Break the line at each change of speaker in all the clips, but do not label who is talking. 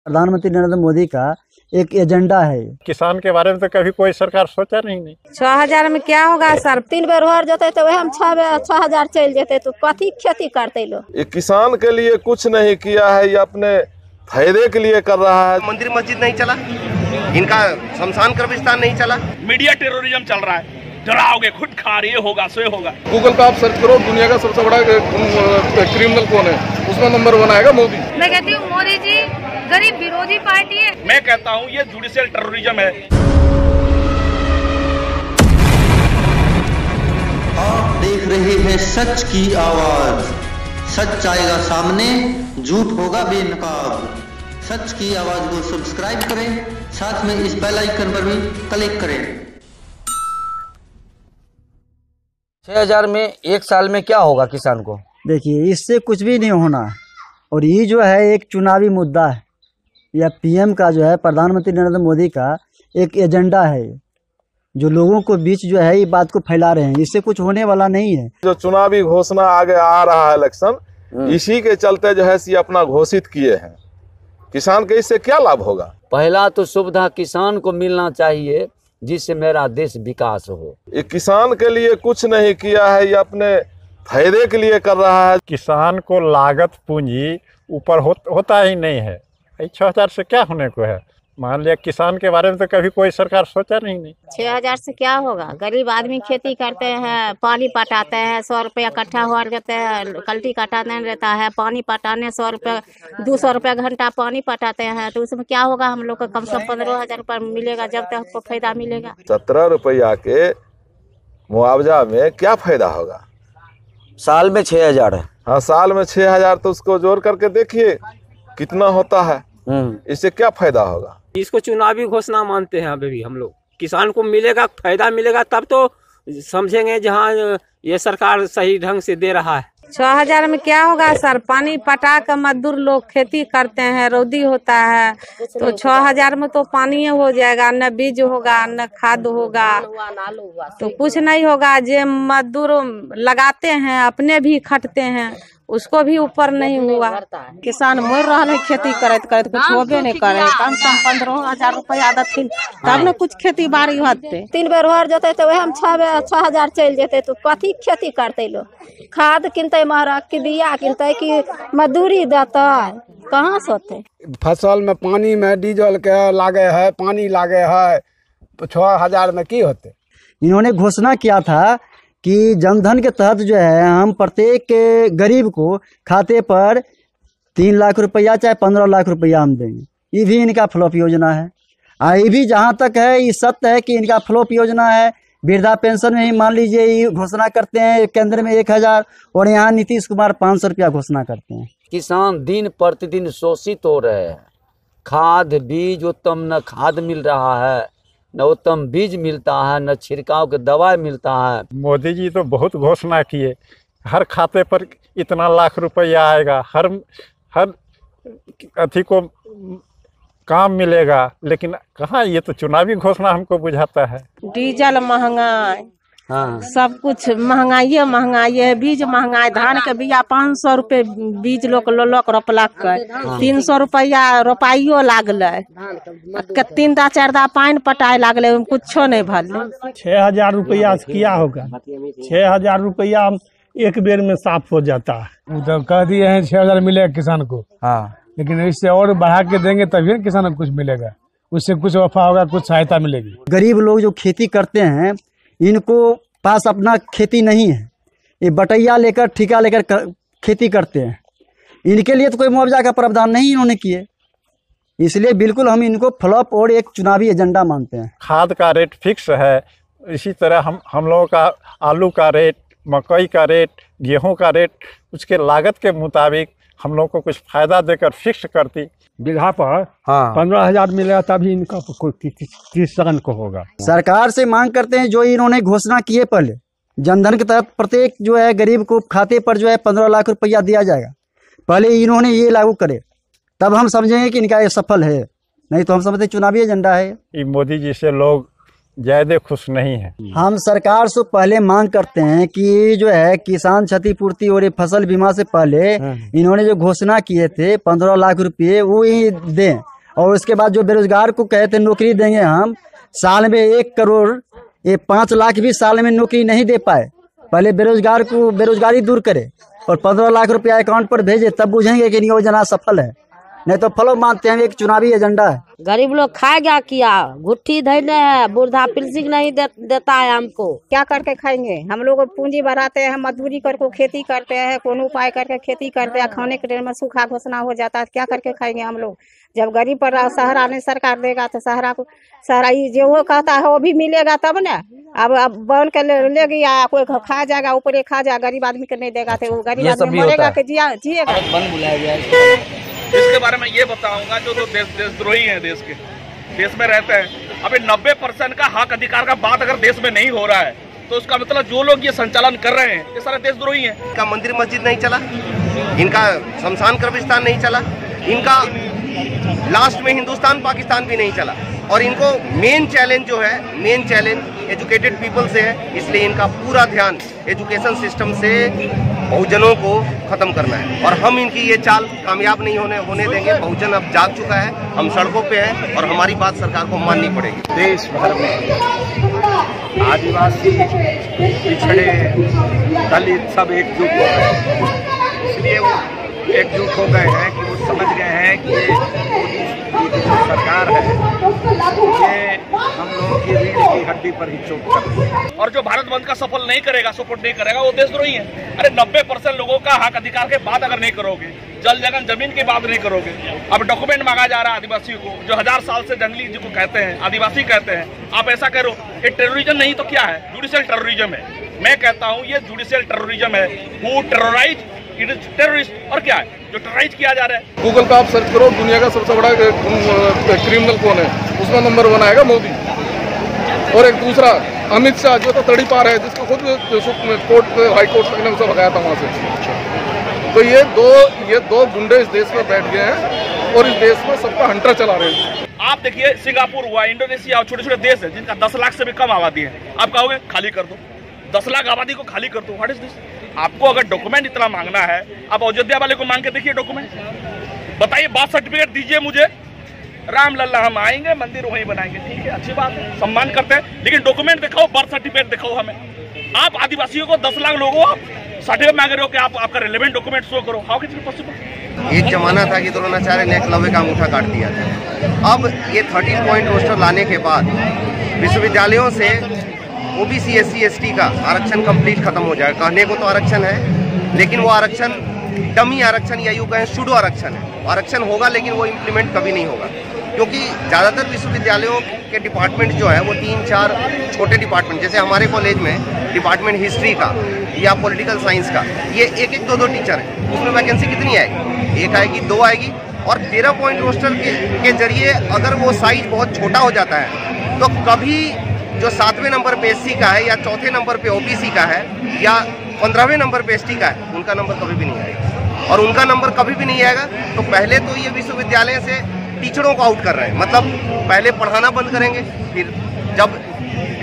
प्रधानमंत्री नरेंद्र मोदी का एक एजेंडा है।
किसान के बारे में तो कभी कोई सरकार सोचा नहीं।
6,000 में क्या होगा सर? 3 बेर हो जाते तो वह हम 6,000 चल जाते तो कथी खेती करते लोग।
ये किसान के लिए कुछ नहीं किया है, ये अपने फायदे के लिए कर रहा है।
मंदिर मस्जिद नहीं चला, इनका शमशान कब्रिस्तान नहीं चला,
मीडिया टेररिज्म चल रहा है, डराओगे खुद खा ये होगा सो होगा।
गूगल पे आप सर्च करो दुनिया का सबसे बड़ा क्रिमिनल कौन है, उसमें नंबर 1 आएगा मोदी।
मैं कहती हूँ मोदी जी गरीब विरोधी पार्टी है।
मैं कहता हूँ ये जुडिशियल टेररिज्म है।
आप देख रहे हैं सच की आवाज। सच आएगा सामने, झूठ होगा बेनकाब। सच की आवाज को सब्सक्राइब करें, साथ में इस बेल आइकन पर भी क्लिक करें।
6,000 में एक साल में क्या होगा किसान को?
देखिए, इससे कुछ भी नहीं होना। और ये जो है एक चुनावी मुद्दा है, या पीएम का जो है प्रधानमंत्री नरेंद्र मोदी का एक एजेंडा है, जो लोगों को बीच जो है ये बात को फैला रहे हैं। इससे कुछ होने वाला नहीं है।
जो चुनावी घोषणा आगे आ रहा है इलेक्शन, इसी के चलते जो है ये अपना घोषित किए हैं। किसान के इससे क्या लाभ होगा?
पहला तो सुविधा किसान को मिलना चाहिए, जिससे मेरा देश विकास हो।
ये किसान के लिए कुछ नहीं किया है, ये अपने फायदे के लिए कर रहा है।
किसान को लागत पूंजी ऊपर होता ही नहीं है। 6,000 से क्या होने को है? मान लिया किसान के बारे में तो कभी कोई सरकार सोचा नहीं।
6,000 से क्या होगा? गरीब आदमी खेती करते हैं, पानी पटाते हैं, 100 रुपया इकट्ठा हुआ जाते हैं, कल्टी कटाने रहता है, पानी पटाने 100 रुपया 200 रुपया घंटा पानी पटाते हैं, तो उसमें क्या होगा? हम लोग को कम से कम 15,000 रुपया मिलेगा, जब तक हमको फायदा मिलेगा।
17 रुपया के मुआवजा में क्या फायदा होगा?
साल में 6,000 है।
हाँ, साल में 6,000, तो उसको जोड़ करके देखिए कितना होता है। इससे क्या फायदा होगा?
इसको चुनावी घोषणा मानते हैं। अभी भी हम लोग किसान को मिलेगा, फायदा मिलेगा तब तो समझेंगे जहाँ ये सरकार सही ढंग से दे रहा है।
6,000 में क्या होगा सर? पानी पटा कर मजदूर लोग खेती करते हैं, रौदी होता है, तो 6,000 में तो पानी हो जाएगा, न बीज होगा न खाद होगा, तो कुछ नहीं होगा। जो मजदूर लगाते हैं अपने भी खटते हैं, उसको भी ऊपर नहीं हुआ।
किसान मर रहा है खेती करते करते, कुछ होबे नहीं करे। कम से कम 15,000 रुपया देथिन तब न कुछ खेती बाड़ी होते।
3 बेर हो जाते तो वह हम 6,000 चल जाते तो कथी खेती करते लोग। खाद किनते महंगा की, बिया किनते कि मजदूरी देता, कहाँ से होते?
फसल में पानी में डीजल के लागे है, पानी लागे है, 6,000 में की होते?
इन्होंने घोषणा किया था कि जनधन के तहत जो है हम प्रत्येक गरीब को खाते पर 3 लाख रुपया चाहे 15 लाख रुपया हम देंगे। ये भी इनका फ्लॉप योजना है। ये भी जहाँ तक है ये सत्य है कि इनका फ्लॉप योजना है। वृद्धा पेंशन में ही मान लीजिए ये घोषणा करते हैं केंद्र में 1,000 और यहाँ नीतीश कुमार 500 रुपया घोषणा करते हैं।
किसान दिन प्रतिदिन शोषित हो रहे हैं। खाद बीज उत्तम न खाद मिल रहा है, न उत्तम बीज मिलता है, न छिड़काव के दवा मिलता है।
मोदी जी तो बहुत घोषणा किए, हर खाते पर इतना लाख रुपया आएगा, हर अथी को काम मिलेगा, लेकिन कहाँ? ये तो चुनावी घोषणा हमको बुझाता है।
डीजल महंगाई, हाँ, सब कुछ महंगाई है, बीज महंगाई। धान के बिया 500 रुपए बीज लोग लोक रोपलक, 300 रुपया रोपाइयो लागले, 3-4 दा पानी पटाए लागले, कुछो नहीं भरले।
6,000 रुपया किया होगा? 6,000 रुपया एक बेर में साफ हो जाता है।
तो कह दिए हैं 6,000 मिलेगा किसान को, हाँ, लेकिन इससे और बढ़ा के देंगे तभी किसान को कुछ मिलेगा, उससे कुछ वफा होगा, कुछ सहायता मिलेगी।
गरीब लोग जो खेती करते हैं, इनको पास अपना खेती नहीं है, ये बटैया लेकर ठेका लेकर खेती करते हैं। इनके लिए तो कोई मुआवजा का प्रावधान नहीं इन्होंने किए, इसलिए बिल्कुल हम इनको फ्लॉप और एक चुनावी एजेंडा मानते हैं।
खाद का रेट फिक्स है, इसी तरह हम लोगों का आलू का रेट, मकई का रेट, गेहूं का रेट उसके लागत के मुताबिक हम लोग को कुछ फायदा देकर फिक्स करती।
बीघा पर 15,000 मिलेगा तभी इनका किसान को होगा।
सरकार से मांग करते हैं जो इन्होंने घोषणा की है, पहले जनधन के तहत प्रत्येक जो है गरीब को खाते पर जो है 15 लाख रुपया दिया जाएगा। पहले इन्होंने ये लागू करे, तब हम समझेंगे कि इनका ये सफल है, नहीं तो हम समझते चुनावी एजेंडा है।
ये मोदी जी से लोग ज्यादा खुश नहीं है।
हम सरकार से पहले मांग करते हैं कि जो है किसान क्षतिपूर्ति और ये फसल बीमा से पहले इन्होंने जो घोषणा किए थे 15 लाख रुपये वो ही दें। और उसके बाद जो बेरोजगार को कहते नौकरी देंगे हम, साल में 1 करोड़, ये 5 लाख भी साल में नौकरी नहीं दे पाए। पहले बेरोजगार को बेरोजगारी दूर करे और 15 लाख रुपया अकाउंट पर भेजे, तब बुझेंगे कि योजना सफल है। नहीं तो फलो मानते हैं एक चुनावी एजेंडा है।
गरीब लोग खाएगा क्या? घुट्टी धैले है, वृद्धा पेंशन नहीं देता है हमको।
क्या करके खाएंगे? हम लोग पूंजी बढ़ाते हैं, मजदूरी करके खेती करते हैं, कोनो उपाय करके खेती करते हैं, खाने के टाइम में सूखा घोषणा हो जाता है, क्या करके खाएंगे हम लोग? जब गरीब पर सहारा नहीं सरकार देगा तो सहारा जो वो कहता है वो भी मिलेगा तब ना। अब बन के ले गया, कोई खा जाएगा, ऊपर खा जाएगा, गरीब आदमी को नहीं देगा तो वो गरीब आदमी मरेगा कि जिएगा।
इसके बारे में ये बताऊंगा, जो देशद्रोही हैं, देश में रहते हैं, अभी 90% का हक अधिकार का बात अगर देश में नहीं हो रहा है तो उसका मतलब जो लोग ये संचालन कर रहे हैं ये सारे देशद्रोही हैं।
इनका मंदिर मस्जिद नहीं चला, इनका शमशान कब्रिस्तान नहीं चला, इनका लास्ट में हिंदुस्तान पाकिस्तान भी नहीं चला। और इनको मेन चैलेंज जो है, मेन चैलेंज एजुकेटेड पीपल से है, इसलिए इनका पूरा ध्यान एजुकेशन सिस्टम से बहुजनों को खत्म करना है। और हम इनकी ये चाल कामयाब नहीं होने देंगे। बहुजन अब जाग चुका है, हम सड़कों पे हैं और हमारी बात सरकार को माननी पड़ेगी।
देश भर में आदिवासी, पिछड़े, दलित सब एकजुट हो गए, इसलिए वो एकजुट हो गए हैं कि वो समझ गए हैं कि ये जो सरकार है ये हम लोगों की रीढ़ की हड्डी पर ही चोट कर रही है।
और जो भारत बंद का सफल नहीं करेगा, सपोर्ट नहीं करेगा, वो देशद्रोही है। अरे 90% लोगों का हक अधिकार के बात अगर नहीं करोगे, जल जगन जमीन की बात नहीं करोगे, अब डॉक्यूमेंट मांगा जा रहा है आदिवासियों को, जो 1000 साल से जंगली जिसको कहते हैं, आदिवासी कहते हैं, आप ऐसा करो। ये टेररिज्म नहीं तो क्या है? जुडिशियल टेररिज्म है। मैं कहता हूँ ये जुडिशियल टेररिज्म है। Who terrorise, it is terrorist. और क्या है जो टेरराइज किया जा रहा है?
गूगल पे आप सर्च करो दुनिया का सबसे बड़ा क्रिमिनल कौन है, उसमें नंबर 1 आएगा मोदी। और एक दूसरा अमित शाह जो तो तड़ी पार है, जिसको खुद कोर्ट, हाई कोर्ट तक ने उसे भगाया था वहाँ से। तो ये दो गुंडे इस देश में बैठ गए हैं और इस देश में सबका हंटर चला रहे हैं।
आप देखिए सिंगापुर हुआ, इंडोनेशिया और छोटे छोटे देश है जिनका 10 लाख से भी कम आबादी है। आप कहोगे खाली कर दो, 10 लाख आबादी को खाली कर दो। What is this? आपको अगर डॉक्यूमेंट इतना मांगना है, आप अयोध्या वाले को मांग के देखिए डॉक्यूमेंट, बताइए, बात सर्टिफिकेट दीजिए मुझे, राम लल्ला हम आएंगे, मंदिर वहीं बनाएंगे, ठीक है, अच्छी बात है, सम्मान करते हैं, लेकिन डॉक्यूमेंट दिखाओ, बर्थ सर्टिफिकेट दिखाओ हमें। आप आदिवासियों को 10 लाख लोगों आप सर्टिफिकेट मांग रहे हो कि आपका रिलेवेंट डॉक्यूमेंट शो करो। How can it possible?
एक जमाना था कि द्रोणाचार्य ने एकलव्य का अंगूठा काट दिया था। अब ये 13 पॉइंट रोस्टर लाने के बाद विश्वविद्यालयों से ओबीसी, SC, ST का आरक्षण कंप्लीट खत्म हो जाएगा। कहने को तो आरक्षण है, लेकिन वो आरक्षण डमी आरक्षण या यूँ कहें सूडो आरक्षण है। आरक्षण होगा लेकिन वो इम्प्लीमेंट कभी नहीं होगा, क्योंकि ज़्यादातर विश्वविद्यालयों के डिपार्टमेंट जो है वो 3-4 छोटे डिपार्टमेंट, जैसे हमारे कॉलेज में डिपार्टमेंट हिस्ट्री का या पॉलिटिकल साइंस का, ये 1-1, 2-2 टीचर है। उसमें वैकेंसी कितनी आएगी? 1 आएगी, 2 आएगी। और 13 पॉइंट रोस्टर के जरिए अगर वो साइज बहुत छोटा हो जाता है तो कभी जो 7वें नंबर पे SC का है या 4थे नंबर पे OBC का है या 15वें नंबर पे ST का है, उनका नंबर कभी भी नहीं आएगा। और उनका नंबर कभी भी नहीं आएगा तो पहले तो ये विश्वविद्यालय से टीचरों को आउट कर रहे हैं। मतलब पहले पढ़ाना बंद करेंगे, फिर जब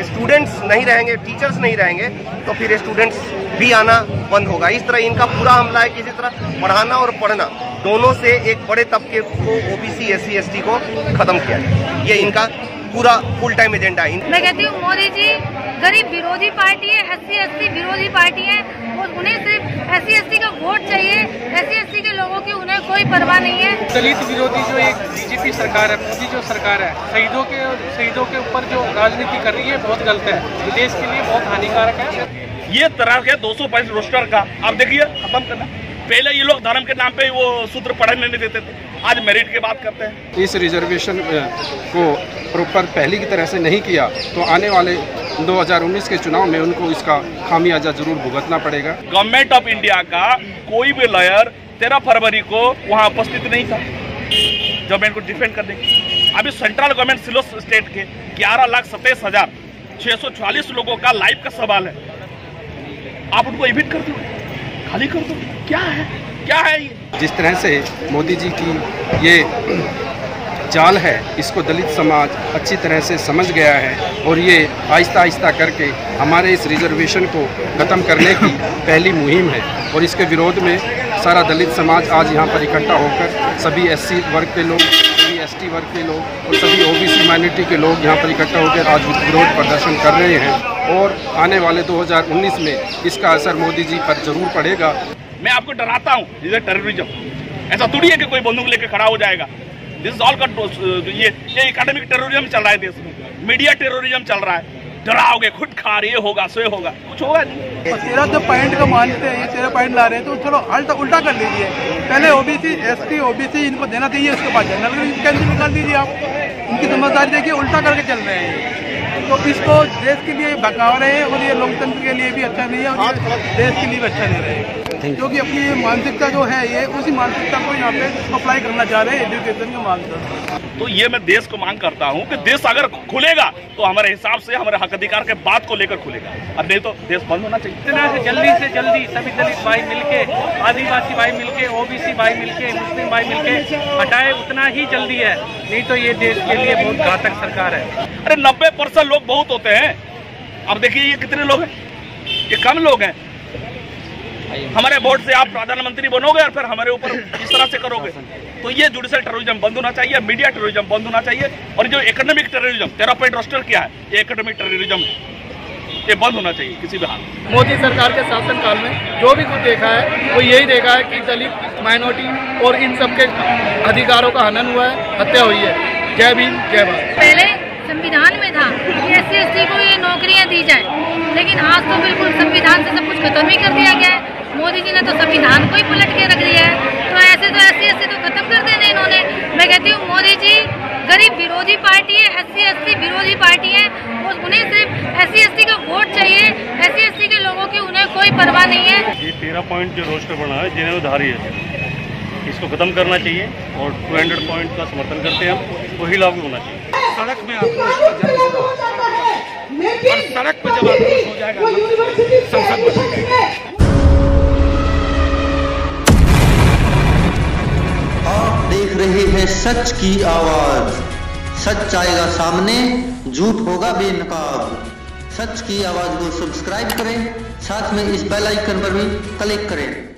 स्टूडेंट्स नहीं रहेंगे, टीचर्स नहीं रहेंगे, तो फिर स्टूडेंट्स भी आना बंद होगा। इस तरह इनका पूरा हमला है। किसी तरह पढ़ाना और पढ़ना दोनों से एक बड़े तबके को, OBC, SC, ST को खत्म किया जाए, ये इनका पूरा फुल टाइम एजेंडा है।
मैं कहती हूँ मोदी जी गरीब विरोधी पार्टी है, SC, ST विरोधी पार्टी है, और उन्हें सिर्फ SC, ST का वोट चाहिए। SC, ST के लोगों की उन्हें कोई परवाह नहीं है।
दलित विरोधी जो एक BJP सरकार है, मोदी जो सरकार है, शहीदों के ऊपर जो राजनीति कर रही है बहुत गलत है, देश के लिए बहुत हानिकारक है।
ये तरह के 205 रोस्टर का आप देखिए खत्म करना। पहले ये लोग धर्म के नाम पे वो सूत्र पढ़ने नहीं देते थे, आज मेरिट की बात करते हैं।
इस रिजर्वेशन को प्रॉपर पहले की तरह से नहीं किया तो आने वाले 2019 के चुनाव में उनको इसका खामियाजा जरूर भुगतना पड़ेगा।
गवर्नमेंट ऑफ इंडिया का कोई भी लॉयर 13 फरवरी को वहाँ उपस्थित नहीं था गवर्नमेंट को डिफेंड करने की। अभी सेंट्रल गवर्नमेंट सिलो स्टेट के 11,27,644 लोगों का लाइफ का सवाल है, आप उनको इविट कर दो, खाली कर दो। क्या है ये?
जिस तरह से मोदी जी की ये चाल है, इसको दलित समाज अच्छी तरह से समझ गया है और ये आहिस्ता आहिस्ता करके हमारे इस रिजर्वेशन को ख़त्म करने की पहली मुहिम है। और इसके विरोध में सारा दलित समाज आज यहाँ पर इकट्ठा होकर सभी SC वर्ग के लोग, सभी ST वर्ग के लोग और सभी OBC माइनॉरिटी के लोग यहाँ पर इकट्ठा होकर आज विरोध प्रदर्शन कर रहे हैं और आने वाले 2019 में इसका असर मोदी जी पर जरूर पड़ेगा।
मैं आपको डराता हूँ, ये टेररिज्म ऐसा थोड़ी है कि कोई बंदूक लेके खड़ा हो जाएगा। दिस इज ऑल ये एकेडमिक टेररिज्म चल रहा है देश में, मीडिया टेररिज्म चल रहा है, डराओगे खुद खा ये होगा सो होगा, कुछ होगा नहीं।
13 जो पॉइंट का मानते हैं, ये 13 पॉइंट ला रहे हैं तो चलो उल्टा कर लीजिए। पहले OBC ST OBC इनको देना चाहिए, उसके बाद जनरल कैंसिल निकाल दीजिए। आप इनकी समझदारी देखिए, उल्टा करके चल रहे हैं। तो इसको देश के लिए भगाव रहे हैं और ये लोकतंत्र के लिए भी अच्छा नहीं है और देश के लिए भी अच्छा नहीं रहे, क्योंकि अपनी मानसिकता जो है ये उसी मानसिकता को यहाँ पे अप्लाई करना चाह रहे हैं एजुकेशन के माध्यम।
तो ये मैं देश को मांग करता हूँ कि देश अगर खुलेगा तो हमारे हिसाब से हमारे हक अधिकार के बात को लेकर खुलेगा, और नहीं तो देश बंद होना चाहिए।
इतना से जल्दी सभी दलित भाई मिलके, आदिवासी भाई मिलके, OBC भाई मिलके, मुस्लिम भाई मिलके हटाए, उतना ही जल्दी है, नहीं तो ये देश के लिए बहुत घातक सरकार है।
अरे 90% लोग बहुत होते हैं, अब देखिए ये कितने लोग हैं, ये कम लोग हैं। हमारे वोट से आप प्रधानमंत्री बनोगे और फिर हमारे ऊपर इस तरह से करोगे, तो ये जुडिशल टेररिज्म बंद होना चाहिए, मीडिया टेररिज्म बंद होना चाहिए, और जो एकेडमिक टेररिज्म 13 पॉइंट रोस्टर क्या है, ये एकेडमिक टेररिज्म ये बंद होना चाहिए किसी भी हाल में।
मोदी सरकार के शासनकाल में जो भी कुछ देखा है वो यही देखा है कि दलित माइनॉरिटी और इन सब के अधिकारों का हनन हुआ है, हत्या हुई है। जय भीम जय भारत।
पहले संविधान में था कि SC ST को ये नौकरियां दी जाए, लेकिन आज तो बिल्कुल संविधान से सब कुछ खत्म ही कर दिया गया है। मोदी जी ने तो संविधान को ही पलट के रख दिया है, तो ऐसे तो SC ST तो खत्म कर देना इन्होंने। मैं कहती हूँ मोदी जी गरीब विरोधी पार्टी है, SC ST विरोधी पार्टी है, और उन्हें सिर्फ SC ST का वोट चाहिए। SC ST के लोगों की उन्हें कोई परवाह नहीं है।
ये 13 पॉइंट जो रोस्टर बना है जिन्हें है, इसको खत्म करना चाहिए और 200 पॉइंट का समर्थन करते हैं हम, वही लागू होना चाहिए।
सड़क में आक्रोश का जन्म होगा और सड़क पर जब आक्रोश हो जाएगा संसद बनेगा।
आप देख रहे हैं सच की आवाज, सच आएगा सामने, झूठ होगा बेनकाब। सच की आवाज को सब्सक्राइब करें, साथ में इस बेल आइकन पर भी क्लिक करें।